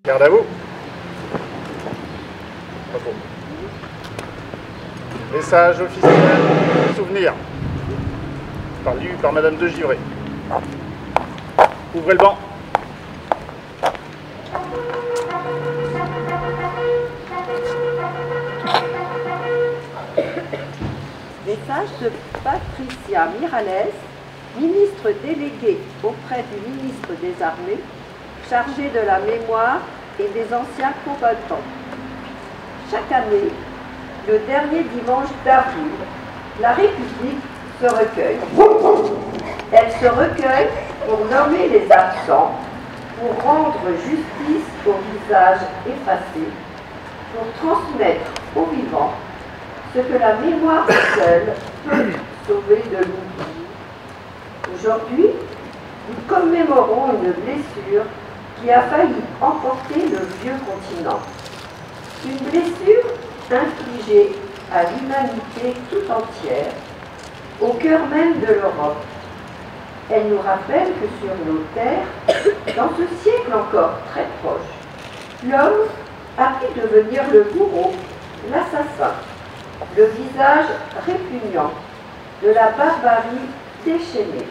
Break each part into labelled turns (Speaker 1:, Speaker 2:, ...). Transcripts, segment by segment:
Speaker 1: Garde à vous. Message officiel de souvenir. Lu par Madame de Givray. Ouvrez le banc.
Speaker 2: Message de Patricia Miralles, ministre déléguée auprès du ministre des Armées, chargée de la mémoire et des anciens combattants. Chaque année, le dernier dimanche d'avril, la République se recueille. Elle se recueille pour nommer les absents, pour rendre justice aux visages effacés, pour transmettre aux vivants ce que la mémoire seule peut sauver de l'oubli. Aujourd'hui, nous commémorons une blessure qui a failli emporter le vieux continent. Une blessure infligée à l'humanité tout entière, au cœur même de l'Europe. Elle nous rappelle que sur nos terres, dans ce siècle encore très proche, l'homme a pu devenir le bourreau, l'assassin, le visage répugnant de la barbarie déchaînée.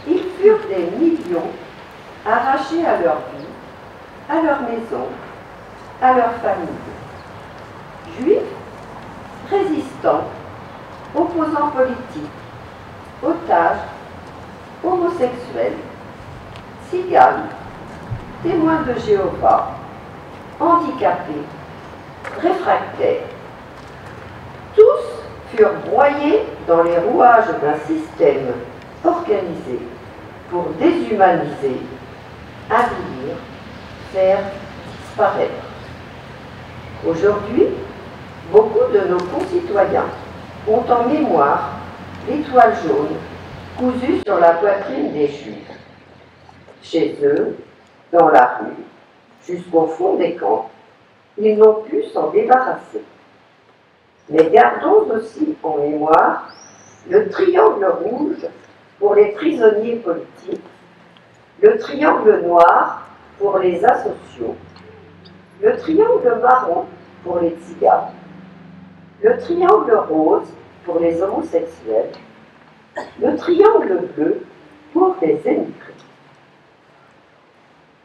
Speaker 2: Ils furent des millions arrachés à leur vie, à leur maison, à leur famille. Juifs, résistants, opposants politiques, otages, homosexuels, tziganes, témoins de Jéhovah, handicapés, réfractaires. Tous furent broyés dans les rouages d'un système organisé pour déshumaniser, avilir, faire disparaître. Aujourd'hui, beaucoup de nos concitoyens ont en mémoire l'étoile jaune cousue sur la poitrine des Juifs. Chez eux, dans la rue, jusqu'au fond des camps, ils n'ont pu s'en débarrasser. Mais gardons aussi en mémoire le triangle rouge pour les prisonniers politiques, le triangle noir pour les asociaux, le triangle marron pour les tziganes, le triangle rose pour les homosexuels, le triangle bleu pour les émigrés.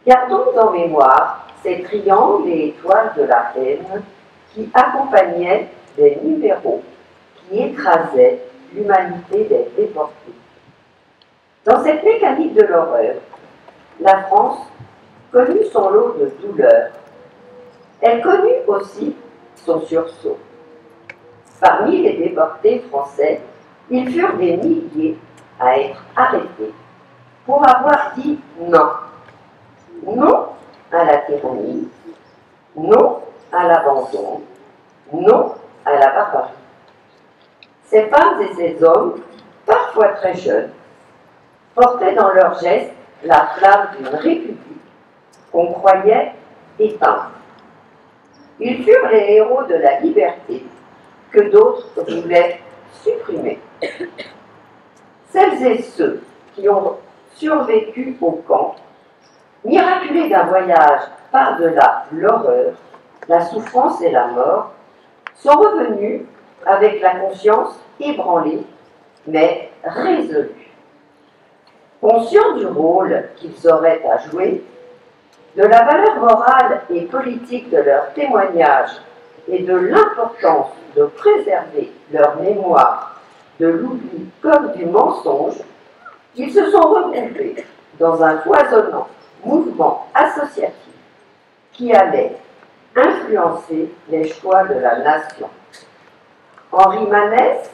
Speaker 2: Gardons en mémoire ces triangles et étoiles de la haine qui accompagnaient des numéros qui écrasaient l'humanité des déportés. Dans cette mécanique de l'horreur, la France connut son lot de douleurs. Elle connut aussi son sursaut. Parmi les déportés français, ils furent des milliers à être arrêtés pour avoir dit non. Non à la tyrannie, non à l'abandon, non à la barbarie. Ces femmes et ces hommes, parfois très jeunes, portaient dans leurs gestes la flamme d'une république qu'on croyait éteinte. Ils furent les héros de la liberté que d'autres voulaient supprimer. Celles et ceux qui ont survécu au camp, miraculés d'un voyage par-delà l'horreur, la souffrance et la mort, sont revenus avec la conscience ébranlée, mais résolue. Conscients du rôle qu'ils auraient à jouer, de la valeur morale et politique de leurs témoignages et de l'importance de préserver leur mémoire de l'oubli comme du mensonge, ils se sont regroupés dans un foisonnant mouvement associatif qui allait influencer les choix de la nation. Henri Manès,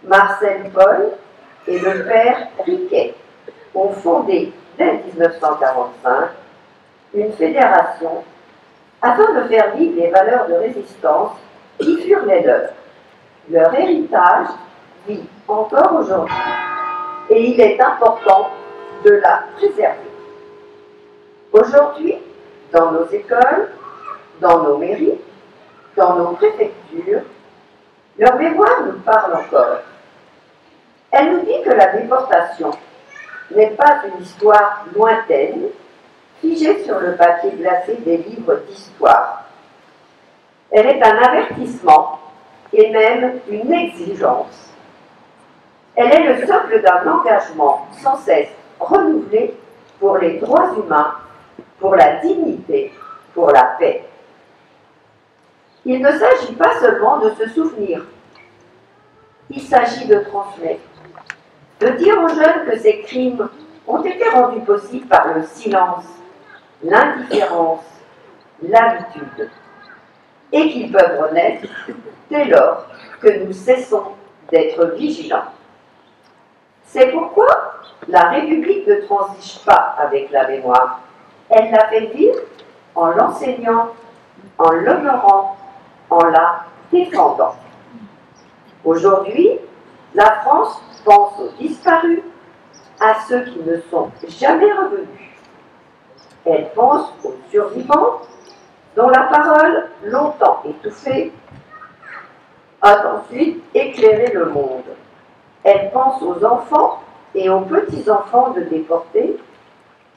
Speaker 2: Marcel Paul et le père Riquet ont fondé dès 1945 une fédération afin de faire vivre les valeurs de résistance qui furent les leurs. Leur héritage vit encore aujourd'hui et il est important de la préserver. Aujourd'hui, dans nos écoles, dans nos mairies, dans nos préfectures, leur mémoire nous parle encore. Elle nous dit que la déportation n'est pas une histoire lointaine, figée sur le papier glacé des livres d'histoire. Elle est un avertissement et même une exigence. Elle est le socle d'un engagement sans cesse renouvelé pour les droits humains, pour la dignité, pour la paix. Il ne s'agit pas seulement de se souvenir, il s'agit de transmettre, de dire aux jeunes que ces crimes ont été rendus possibles par le silence, l'indifférence, l'habitude, et qu'ils peuvent renaître dès lors que nous cessons d'être vigilants. C'est pourquoi la République ne transige pas avec la mémoire. Elle la fait vivre en l'enseignant, en l'honorant, en la défendant. Aujourd'hui, la France pense aux disparus, à ceux qui ne sont jamais revenus. Elle pense aux survivants, dont la parole, longtemps étouffée, a ensuite éclairé le monde. Elle pense aux enfants et aux petits-enfants de déportés,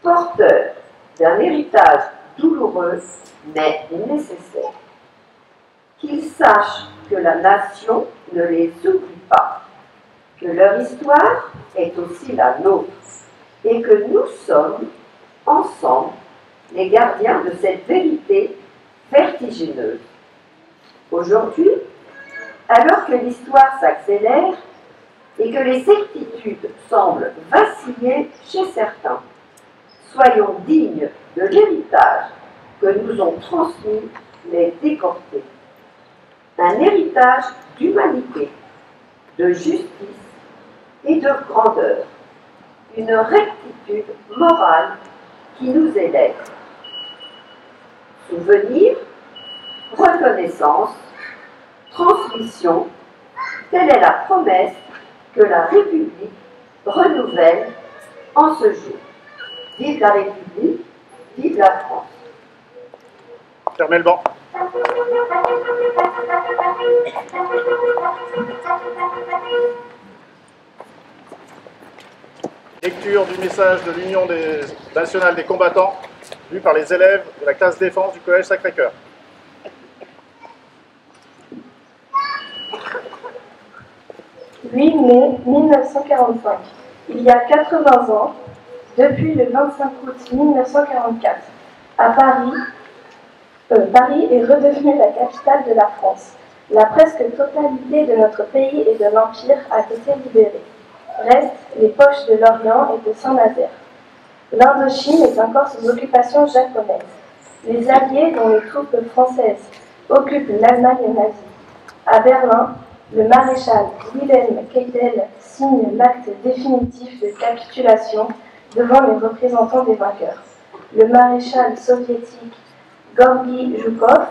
Speaker 2: porteurs d'un héritage douloureux mais nécessaire. Qu'ils sachent que la nation ne les oublie pas, que leur histoire est aussi la nôtre et que nous sommes, ensemble, les gardiens de cette vérité vertigineuse. Aujourd'hui, alors que l'histoire s'accélère et que les certitudes semblent vaciller chez certains, soyons dignes de l'héritage que nous ont transmis les déportés. Un héritage d'humanité, de justice et de grandeur, une rectitude morale qui nous élève. Souvenir, reconnaissance, transmission, telle est la promesse que la République renouvelle en ce jour. Vive la République, vive la France.
Speaker 1: Fermez le banc. Lecture du message de l'Union nationale des combattants, lu par les élèves de la classe défense du Collège Sacré-Cœur.
Speaker 3: « 8 mai 1945. Il y a 80 ans, depuis le 25 août 1944, à Paris est redevenue la capitale de la France. La presque totalité de notre pays et de l'Empire a été libérée. Restent les poches de l'Orient et de Saint-Nazaire. L'Indochine est encore sous occupation japonaise. Les Alliés, dont les troupes françaises occupent l'Allemagne nazie. À Berlin, le maréchal Wilhelm Keitel signe l'acte définitif de capitulation devant les représentants des vainqueurs. Le maréchal soviétique Gorgi Zhukov,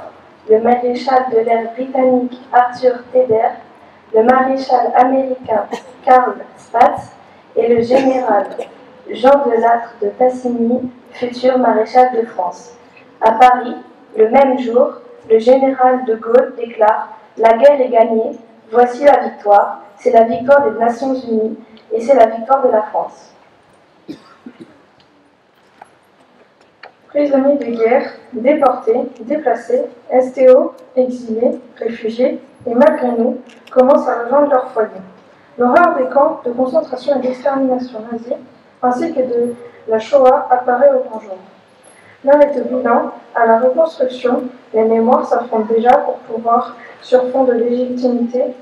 Speaker 3: le maréchal de l'air britannique Arthur Tedder, le maréchal américain Karl Spaatz et le général Jean de Lattre de Tassigny, futur maréchal de France. À Paris, le même jour, le général de Gaulle déclare « La guerre est gagnée, voici la victoire, c'est la victoire des Nations Unies et c'est la victoire de la France. » Prisonniers de guerre, déportés, déplacés, STO, exilés, réfugiés, et malgré nous, commencent à rejoindre leur foyer. L'horreur des camps de concentration et d'extermination nazis, ainsi que de la Shoah, apparaît au grand jour. L'heure est au bilan, à la reconstruction, les mémoires s'affrontent déjà pour pouvoir, sur fond de légitimité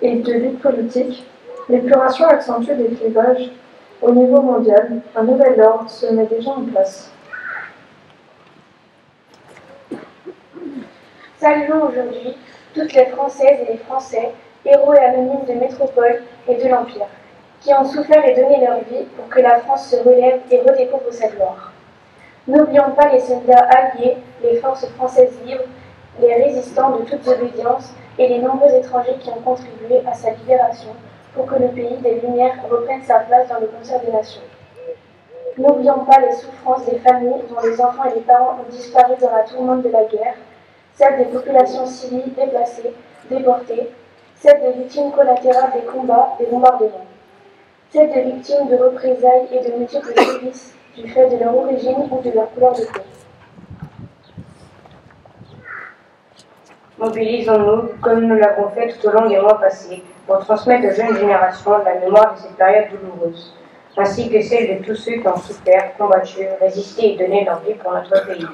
Speaker 3: et de lutte politique, l'épuration accentue des clivages. Au niveau mondial, un nouvel ordre se met déjà en place.
Speaker 4: Saluons aujourd'hui toutes les Françaises et les Français, héros et anonymes de métropole et de l'Empire, qui ont souffert et donné leur vie pour que la France se relève et redécouvre sa gloire. N'oublions pas les soldats alliés, les forces françaises libres, les résistants de toute obédience et les nombreux étrangers qui ont contribué à sa libération pour que le pays des Lumières reprenne sa place dans le concert des nations. N'oublions pas les souffrances des familles dont les enfants et les parents ont disparu dans la tourmente de la guerre, celles des populations civiles déplacées, déportées, celles des victimes collatérales des combats, des bombardements. celles des victimes de représailles et de multiples sévices du fait de leur origine ou de leur couleur de peau.
Speaker 5: Mobilisons-nous, comme nous l'avons fait tout au long des mois passés, pour transmettre aux jeunes générations la mémoire de cette période douloureuse, ainsi que celle de tous ceux qui ont souffert, combattu, résisté et donné leur vie pour notre pays.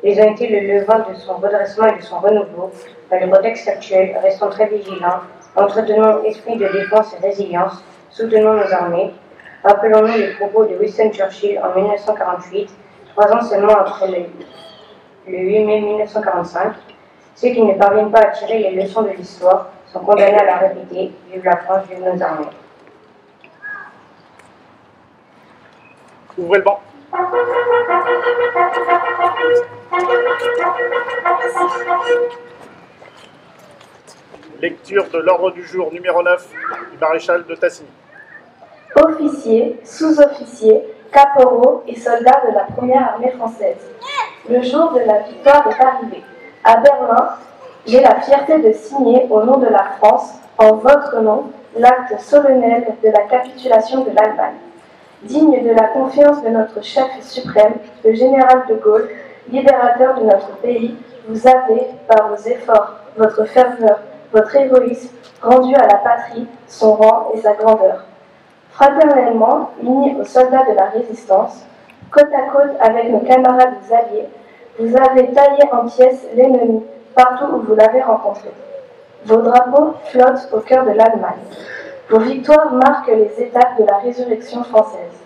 Speaker 5: Ils ont été le levain de son redressement et de son renouveau. Dans le contexte actuel, restons très vigilants, entretenons esprit de défense et résilience, soutenons nos armées. Rappelons-nous les propos de Winston Churchill en 1948, 3 ans seulement après le 8 mai 1945. Ceux qui ne parviennent pas à tirer les leçons de l'histoire sont condamnés à la répéter. Vive la France, vive nos armées.
Speaker 1: Ouvrez le banc. Lecture de l'ordre du jour numéro 9 du maréchal de Tassigny.
Speaker 3: Officiers, sous-officiers, caporaux et soldats de la première armée française. Le jour de la victoire est arrivé. À Berlin, j'ai la fierté de signer au nom de la France, en votre nom, l'acte solennel de la capitulation de l'Allemagne. Digne de la confiance de notre chef suprême, le général de Gaulle, libérateur de notre pays, vous avez, par vos efforts, votre ferveur, votre héroïsme, rendu à la patrie son rang et sa grandeur. Fraternellement, unis aux soldats de la résistance, côte à côte avec nos camarades alliés, vous avez taillé en pièces l'ennemi partout où vous l'avez rencontré. Vos drapeaux flottent au cœur de l'Allemagne. Vos victoires marquent les étapes de la résurrection française.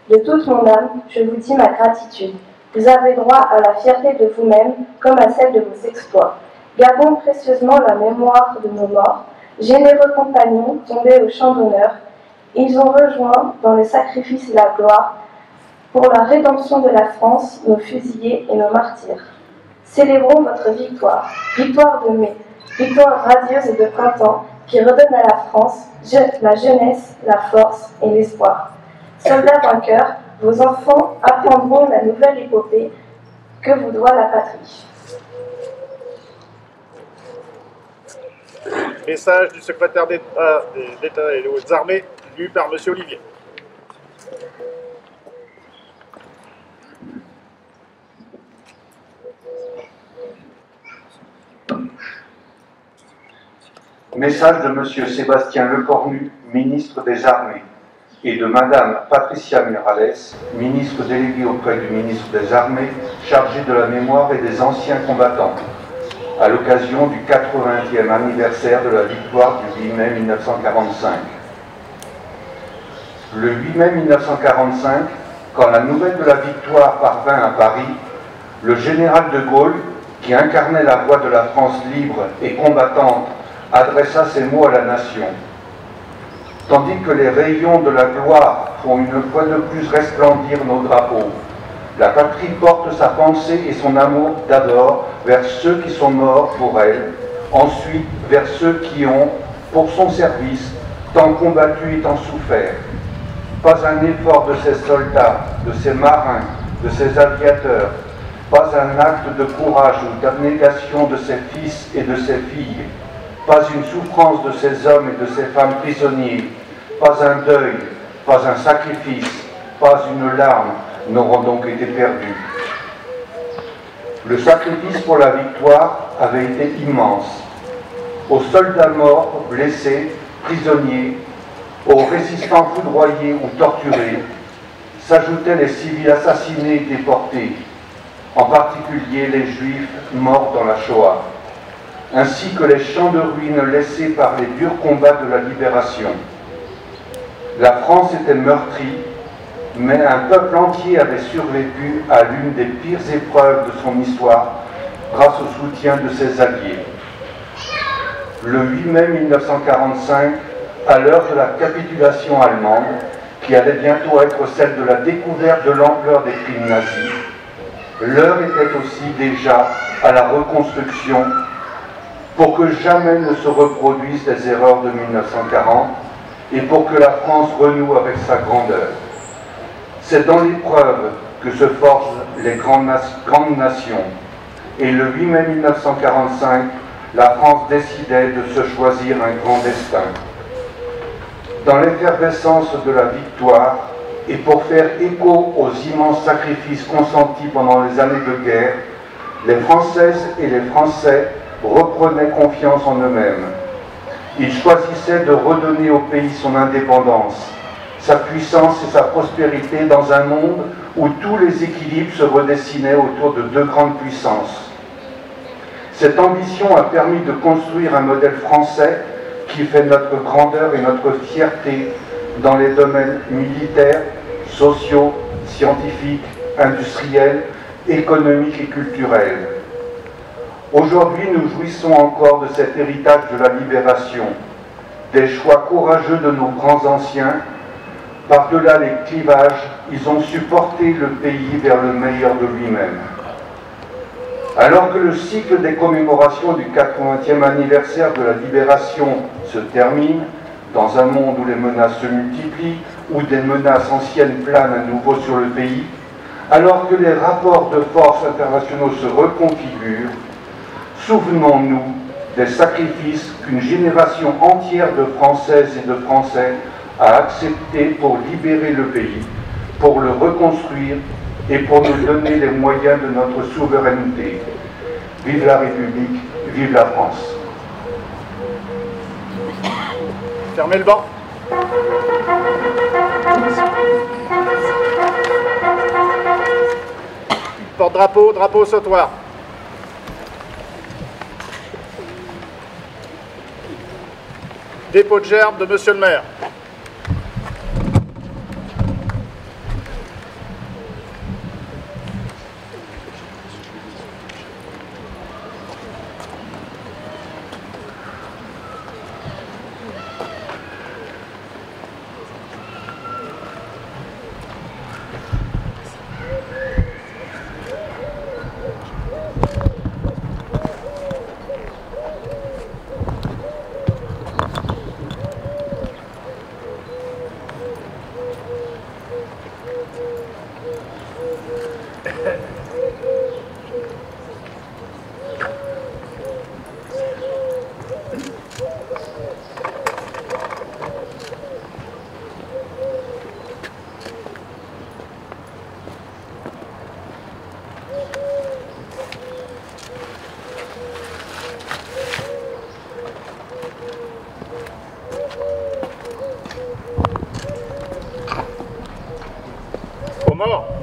Speaker 3: De toute mon âme, je vous dis ma gratitude. Vous avez droit à la fierté de vous-même comme à celle de vos exploits. Gardons précieusement la mémoire de nos morts, généreux compagnons tombés au champ d'honneur. Ils ont rejoint dans le sacrifice et la gloire pour la rédemption de la France, nos fusillés et nos martyrs. Célébrons votre victoire, victoire de mai, victoire radieuse et de printemps qui redonne à la France la jeunesse, la force et l'espoir. Soldats vainqueurs, vos enfants apprendront la nouvelle épopée que vous doit la patrie.
Speaker 1: Message du secrétaire d'État et des Hautes Armées, lu par M. Olivier.
Speaker 6: Message de M. Sébastien Lecornu, ministre des Armées, et de Mme Patricia Miralles, ministre déléguée auprès du ministre des Armées, chargée de la mémoire et des anciens combattants, à l'occasion du 80e anniversaire de la victoire du 8 mai 1945. Le 8 mai 1945, quand la nouvelle de la victoire parvint à Paris, le général de Gaulle, qui incarnait la voix de la France libre et combattante, adressa ces mots à la nation. Tandis que les rayons de la gloire font une fois de plus resplendir nos drapeaux, la patrie porte sa pensée et son amour d'abord vers ceux qui sont morts pour elle, ensuite vers ceux qui ont, pour son service, tant combattu et tant souffert. Pas un effort de ces soldats, de ces marins, de ces aviateurs, pas un acte de courage ou d'abnégation de ses fils et de ses filles, pas une souffrance de ces hommes et de ces femmes prisonniers, pas un deuil, pas un sacrifice, pas une larme n'auront donc été perdus. Le sacrifice pour la victoire avait été immense. Aux soldats morts, blessés, prisonniers, aux résistants foudroyés ou torturés, s'ajoutaient les civils assassinés et déportés, en particulier les Juifs morts dans la Shoah, ainsi que les champs de ruines laissés par les durs combats de la libération. La France était meurtrie, mais un peuple entier avait survécu à l'une des pires épreuves de son histoire grâce au soutien de ses alliés. Le 8 mai 1945, à l'heure de la capitulation allemande, qui allait bientôt être celle de la découverte de l'ampleur des crimes nazis, l'heure était aussi déjà à la reconstruction pour que jamais ne se reproduisent les erreurs de 1940 et pour que la France renoue avec sa grandeur. C'est dans l'épreuve que se forgent les grandes nations. Et le 8 mai 1945, la France décidait de se choisir un grand destin. Dans l'effervescence de la victoire et pour faire écho aux immenses sacrifices consentis pendant les années de guerre, les Françaises et les Français reprenaient confiance en eux-mêmes. Ils choisissaient de redonner au pays son indépendance, sa puissance et sa prospérité dans un monde où tous les équilibres se redessinaient autour de deux grandes puissances. Cette ambition a permis de construire un modèle français qui fait notre grandeur et notre fierté dans les domaines militaires, sociaux, scientifiques, industriels, économiques et culturels. Aujourd'hui, nous jouissons encore de cet héritage de la libération, des choix courageux de nos grands anciens. Par-delà les clivages, ils ont su porter le pays vers le meilleur de lui-même. Alors que le cycle des commémorations du 80e anniversaire de la libération se termine, dans un monde où les menaces se multiplient, où des menaces anciennes planent à nouveau sur le pays, alors que les rapports de force internationaux se reconfigurent, souvenons-nous des sacrifices qu'une génération entière de Françaises et de Français a acceptés pour libérer le pays, pour le reconstruire et pour nous donner les moyens de notre souveraineté. Vive la République, vive la France.
Speaker 1: Fermez le banc. Porte-drapeau, drapeau sautoir. Dépôt de gerbe de Monsieur le maire. Aux morts.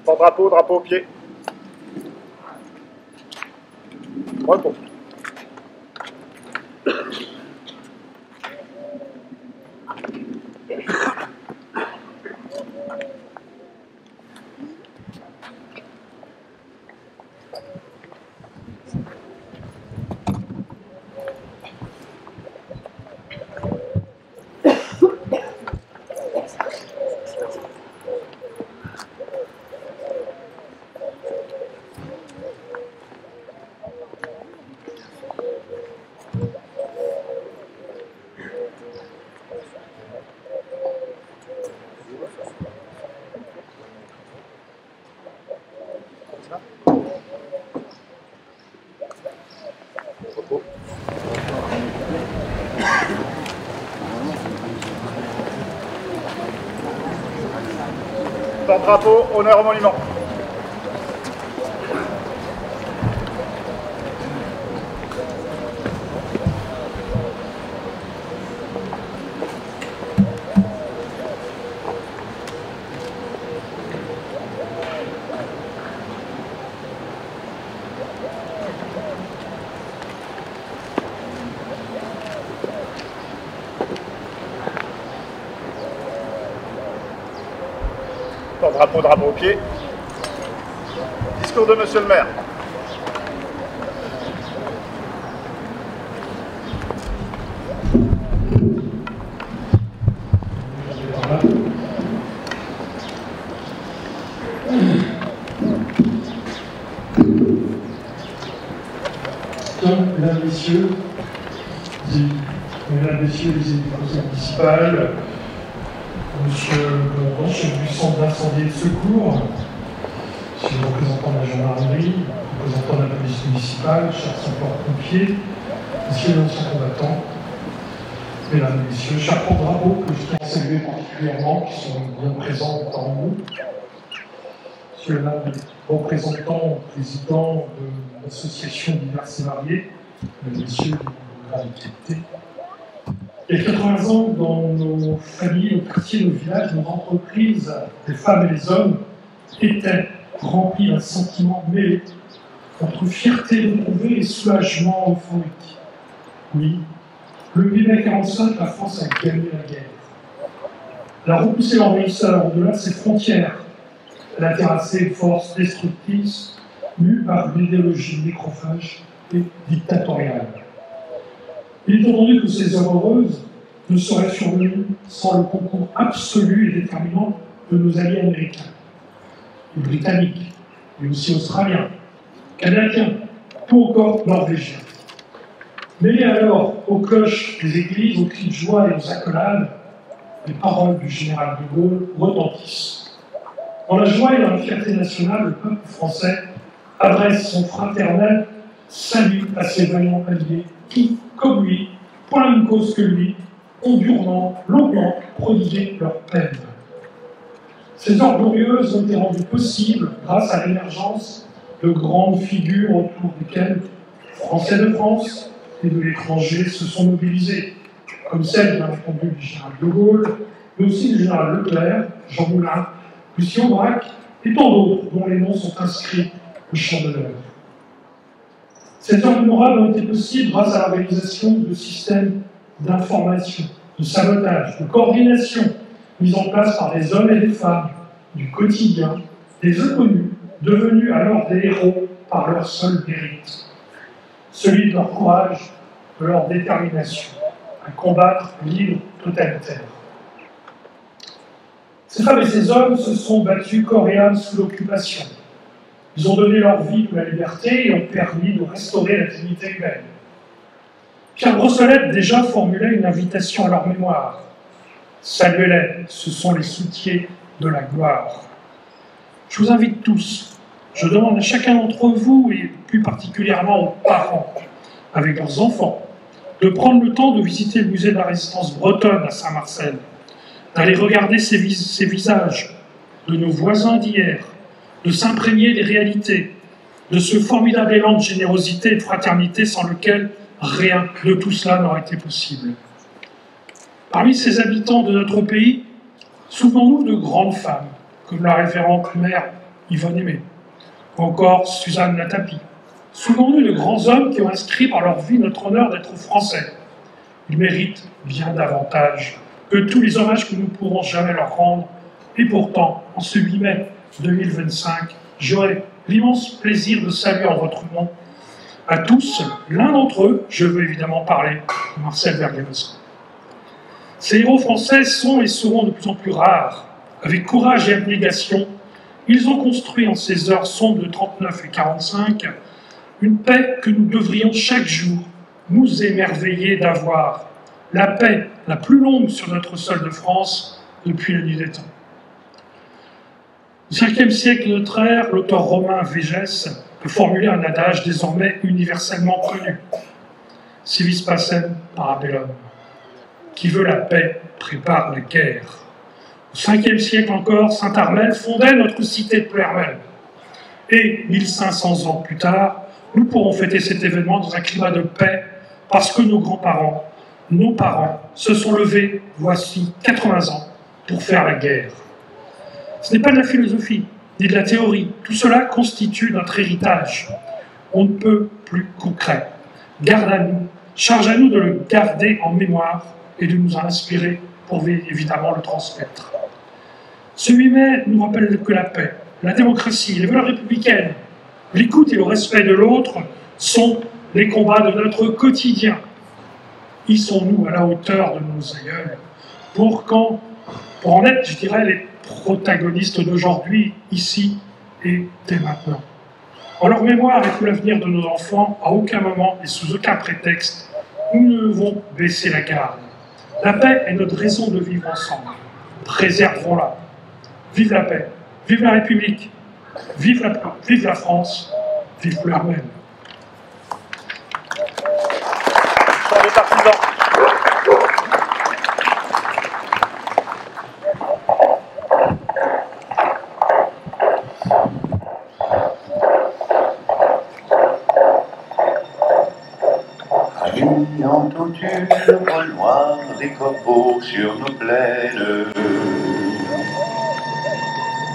Speaker 1: Porte-drapeau, drapeau au pied. Repos. Porte-drapeau, honneur au monument. Drapeau, drapeau au pied. Discours de Monsieur le maire.
Speaker 7: Mesdames, Messieurs, les élus du conseil municipal, Monsieur le commandant, chef du centre d'incendie et de secours, Monsieur le représentant de la gendarmerie, représentant de la police municipale, chers sapeurs-pompiers, Messieurs les anciens combattants, Mesdames et Messieurs, chers porte-drapeaux que je tiens à saluer particulièrement, qui sont bien présents parmi nous, Monsieur le représentant, président de l'association diverses et variées, Messieurs les gravité. Il y a 80 ans, dans nos familles, nos quartiers, nos villages, nos entreprises, les femmes et les hommes étaient remplis d'un sentiment mêlé entre fierté retrouvée et soulagement euphorique. Oui, le 8 mai 1945, la France a gagné la guerre. Elle a repoussé l'envahisseur au-delà de ses frontières. Elle a terrassé une force destructrice mue par une idéologie nécrophage et dictatoriale. Il est entendu que ces heures heureuses ne seraient survenues sans le concours absolu et déterminant de nos alliés américains, et britanniques, mais aussi australiens, canadiens, ou encore norvégiens. Mêlés alors aux cloches des églises, aux cris de joie et aux accolades, les paroles du général de Gaulle retentissent. Dans la joie et dans la fierté nationale, le peuple français adresse son fraternel salut à ses vaillants alliés qui, comme lui, pour la même cause que lui, ont durement, longuement prodigué leur peine. Ces heures glorieuses ont été rendues possibles grâce à l'émergence de grandes figures autour desquelles Français de France et de l'étranger se sont mobilisés, comme celle, bien entendu, du général de Gaulle, mais aussi du général Leclerc, Jean Moulin, Lucien Aubrac et tant d'autres dont les noms sont inscrits au champ de l'œuvre. Ces heures mémorables ont été possibles grâce à l'organisation de systèmes d'information, de sabotage, de coordination mis en place par des hommes et des femmes du quotidien, des inconnus, devenus alors des héros par leur seul mérite, celui de leur courage, de leur détermination à combattre l'île totalitaire. Ces femmes et ces hommes se sont battus corps et âme sous l'occupation. Ils ont donné leur vie pour la liberté et ont permis de restaurer la dignité humaine. Pierre Brossolette déjà formulait une invitation à leur mémoire. Saluez-les, ce sont les soutiers de la gloire. Je vous invite tous, je demande à chacun d'entre vous, et plus particulièrement aux parents, avec leurs enfants, de prendre le temps de visiter le musée de la résistance bretonne à Saint-Marcel, d'aller regarder ces visages de nos voisins d'hier, de s'imprégner des réalités, de ce formidable élan de générosité et de fraternité sans lequel rien de tout cela n'aurait été possible. Parmi ces habitants de notre pays, Souvenons-nous de grandes femmes, comme la révérende mère Yvonne Aimée, ou encore Suzanne Latapi. Souvenons-nous de grands hommes qui ont inscrit par leur vie notre honneur d'être français. Ils méritent bien davantage que tous les hommages que nous ne pourrons jamais leur rendre. Et pourtant, en ce 8 mai 2025, j'aurai l'immense plaisir de saluer en votre nom à tous. L'un d'entre eux, je veux évidemment parler de Marcel Bergamasco. Ces héros français sont et seront de plus en plus rares. Avec courage et abnégation, ils ont construit en ces heures sombres de 39 et 45 une paix que nous devrions chaque jour nous émerveiller d'avoir. La paix la plus longue sur notre sol de France depuis la nuit des temps. Au 5e siècle de notre ère, l'auteur romain Végès a formulé un adage désormais universellement connu. Civis pacem parabellum. Qui veut la paix prépare la guerre. Au 5e siècle encore, saint Armel fondait notre cité de Ploermel. Et 1500 ans plus tard, nous pourrons fêter cet événement dans un climat de paix parce que nos grands-parents, nos parents, se sont levés, voici 80 ans, pour faire la guerre. Ce n'est pas de la philosophie, ni de la théorie. Tout cela constitue notre héritage. On ne peut plus concret. Garde à nous, charge à nous de le garder en mémoire et de nous en inspirer pour évidemment le transmettre. Ce 8 mai nous rappelle que la paix, la démocratie, les valeurs républicaines, l'écoute et le respect de l'autre sont les combats de notre quotidien. Y sont-nous à la hauteur de nos aïeuls pour en être, je dirais, les protagonistes d'aujourd'hui, ici et dès maintenant. En leur mémoire et pour l'avenir de nos enfants, à aucun moment et sous aucun prétexte, nous ne devons baisser la garde. La paix est notre raison de vivre ensemble. Préservons-la. Vive la paix, vive la République, vive la France, vive Ploermel.
Speaker 1: Chant des partisans.
Speaker 8: As-tu entendu le vol noir des corbeaux sur nos plaines?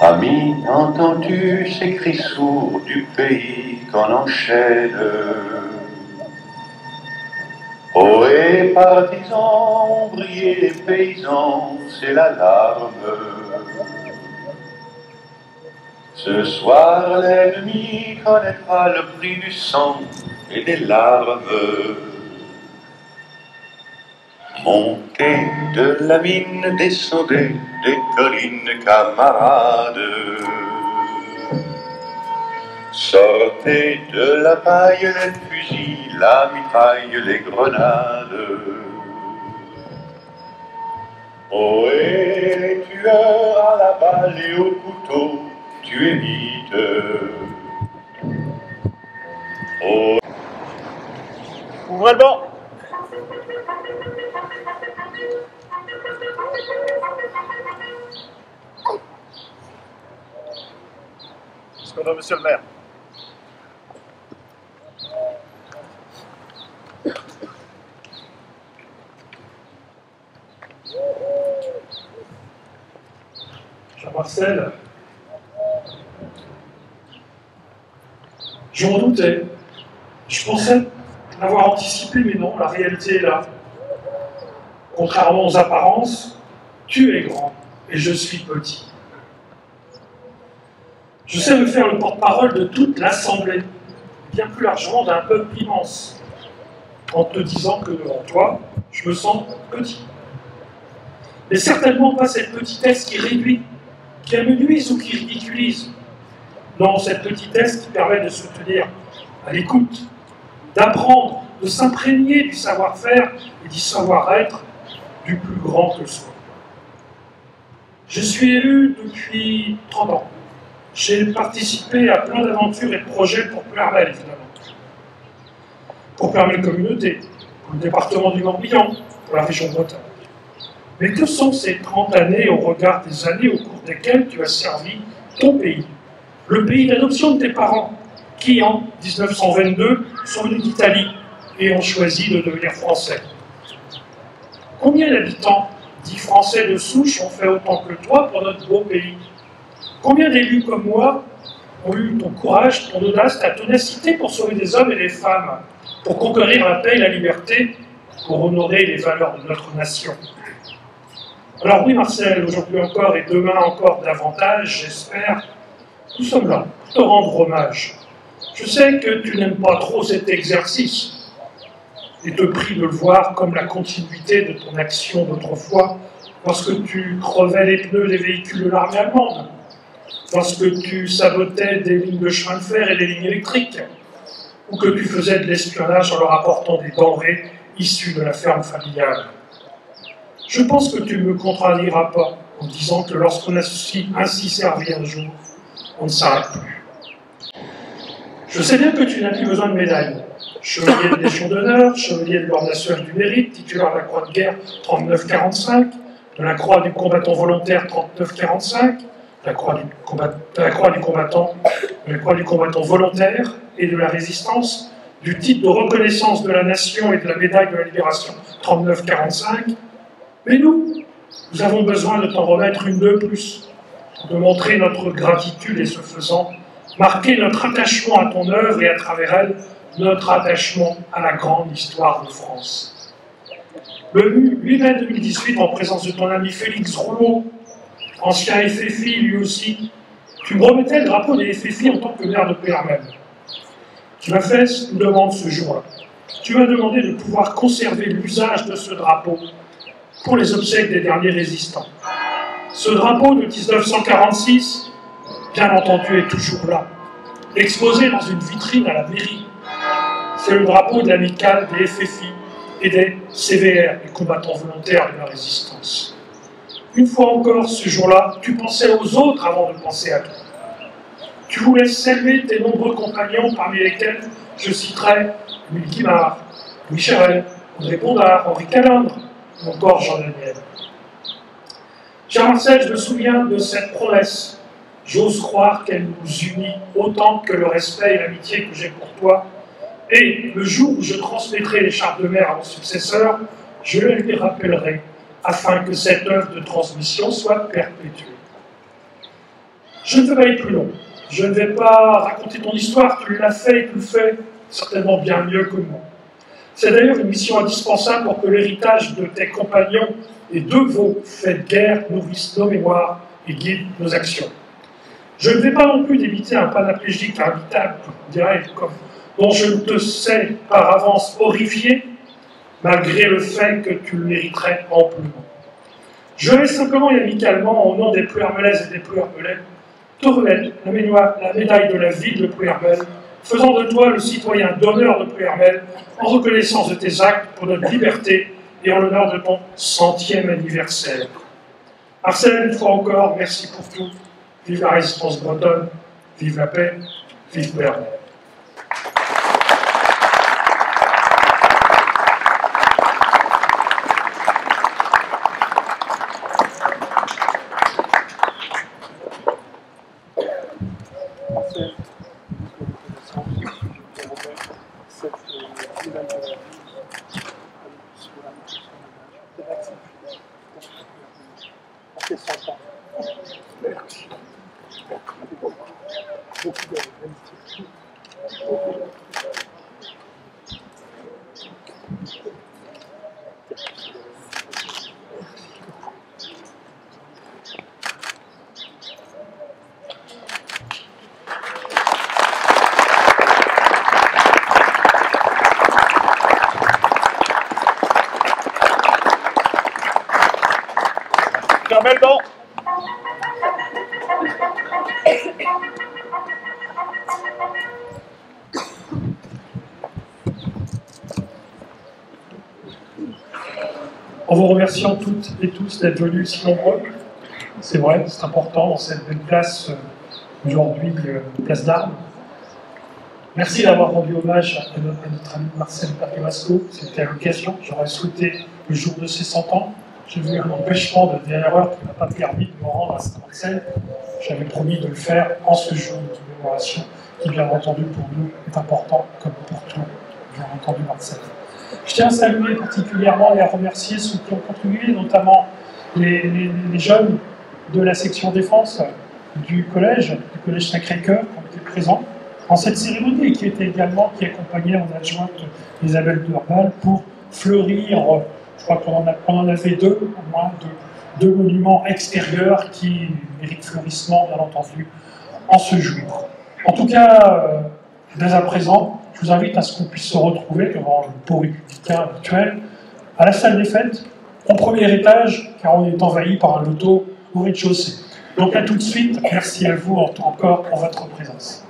Speaker 8: Ami, entends-tu ces cris sourds du pays qu'on enchaîne? Oh, et partisans, ouvriers, les paysans, c'est l'alarme. Ce soir, l'ennemi connaîtra le prix du sang et des larmes. Montez de la mine, descendez des collines, camarades. Sortez de la paille les fusils, la mitraille, les grenades. Oh, et les tueurs à la balle et au couteau, tu évites. Oh.
Speaker 1: Ouvrez le banc. Ce qu'on a, monsieur le maire.
Speaker 7: Jean-Marcel, je m'en doutais. Je pensais l'avoir anticipé, mais non, la réalité est là. Contrairement aux apparences, tu es grand et je suis petit. Je sais me faire le porte-parole de toute l'Assemblée, bien plus largement d'un peuple immense, en te disant que devant toi, je me sens petit. Mais certainement pas cette petitesse qui réduit, qui amenuise ou qui ridiculise. Non, cette petitesse qui permet de se tenir à l'écoute, d'apprendre, de s'imprégner du savoir-faire et du savoir-être du plus grand que soi. Je suis élu depuis 30 ans. J'ai participé à plein d'aventures et de projets pour Ploermel, évidemment. Pour Ploermel Communauté, pour le département du Morbihan, pour la région Bretagne. Mais que sont ces 30 années au regard des années au cours desquelles tu as servi ton pays, le pays d'adoption de tes parents, qui en 1922 sont venus d'Italie et ont choisi de devenir français? Combien d'habitants 10 Français de souche ont fait autant que toi pour notre beau pays. Combien d'élus comme moi ont eu ton courage, ton audace, ta ténacité pour sauver des hommes et des femmes, pour conquérir la paix et la liberté, pour honorer les valeurs de notre nation. Alors oui, Marcel, aujourd'hui encore et demain encore davantage, j'espère, nous sommes là pour te rendre hommage. Je sais que tu n'aimes pas trop cet exercice et te prie de le voir comme la continuité de ton action d'autrefois lorsque tu crevais les pneus des véhicules de l'armée allemande, lorsque tu sabotais des lignes de chemin de fer et des lignes électriques, ou que tu faisais de l'espionnage en leur apportant des denrées issues de la ferme familiale. Je pense que tu ne me contradieras pas en disant que lorsqu'on a ainsi servi un jour, on ne s'arrête plus. Je sais bien que tu n'as plus besoin de médailles. Chevalier de Légion d'honneur, chevalier de l'Ordre national du mérite, titulaire de la Croix de guerre 39-45, de la Croix du combattant volontaire 39-45, de la Croix du combattant volontaire et de la résistance, du titre de reconnaissance de la nation et de la médaille de la libération 39-45. Mais nous avons besoin de t'en remettre une de plus, de montrer notre gratitude et ce faisant, marquer notre attachement à ton œuvre et à travers elle, notre attachement à la grande histoire de France. Le 8 mai 2018, en présence de ton ami Félix Rouleau, ancien FFI lui aussi, tu me remettais le drapeau des FFI en tant que maire de Pérmel. Tu m'as fait une demande ce jour-là. Tu m'as demandé de pouvoir conserver l'usage de ce drapeau pour les obsèques des derniers résistants. Ce drapeau de 1946, bien entendu, est toujours là, exposé dans une vitrine à la mairie. C'est le drapeau de l'amicale des FFI et des CVR, les combattants volontaires de la résistance. Une fois encore, ce jour-là, tu pensais aux autres avant de penser à toi. Tu voulais saluer tes nombreux compagnons, parmi lesquels je citerai Louis Guimard, Louis Charel, André Pondard, Henri Calindre, ou encore Jean Daniel. Cher Marcel, je me souviens de cette promesse. J'ose croire qu'elle nous unit autant que le respect et l'amitié que j'ai pour toi. Et le jour où je transmettrai les chartes de mer à mon successeur, je le lui rappellerai, afin que cette œuvre de transmission soit perpétuée. Je ne vais pas aller plus loin. Je ne vais pas raconter ton histoire, tu l'as fait et tu le fais certainement bien mieux que moi. C'est d'ailleurs une mission indispensable pour que l'héritage de tes compagnons et de vos faits de guerre nourrissent nos mémoires et guident nos actions. Je ne vais pas non plus débiter un panaplégique habitable, dont je ne te sais par avance horrifié, malgré le fait que tu le mériterais amplement. Je vais simplement et amicalement, au nom des Plouermelaises et des Plouermelais, te remettre la médaille de la ville de Plouermel, faisant de toi le citoyen d'honneur de Plouermel, en reconnaissance de tes actes pour notre liberté et en l'honneur de ton 100e anniversaire. Marcel, une fois encore, merci pour tout. Vive la résistance bretonne, vive la paix, vive Plouermel.
Speaker 1: Melban.
Speaker 7: En vous remerciant toutes et tous d'être venus si nombreux, c'est vrai, c'est important dans cette belle place aujourd'hui, place d'Armes. Merci d'avoir rendu hommage à notre ami Marcel Perquemasco. C'était à l'occasion, j'aurais souhaité le jour de ses 100 ans. J'ai vu un empêchement de dernière heure qui ne m'a pas permis de me rendre à cette scène. J'avais promis de le faire en ce jour de commémoration qui, bien entendu, pour nous est important, comme pour toi, bien entendu, Marcel. Je tiens à saluer particulièrement et à remercier ceux qui ont contribué, notamment les jeunes de la section défense du collège Sacré-Cœur ont été présents en cette cérémonie et qui accompagnait en adjointe Isabelle Durbal pour fleurir, je crois qu'on en avait deux, au moins deux monuments extérieurs qui méritent fleurissement, bien entendu, en ce jour. En tout cas, dès à présent, je vous invite à ce qu'on puisse se retrouver devant le pot républicain habituel, à la salle des fêtes, au premier étage, car on est envahi par un loto au rez-de-chaussée. Donc à tout de suite, merci à vous encore pour votre présence.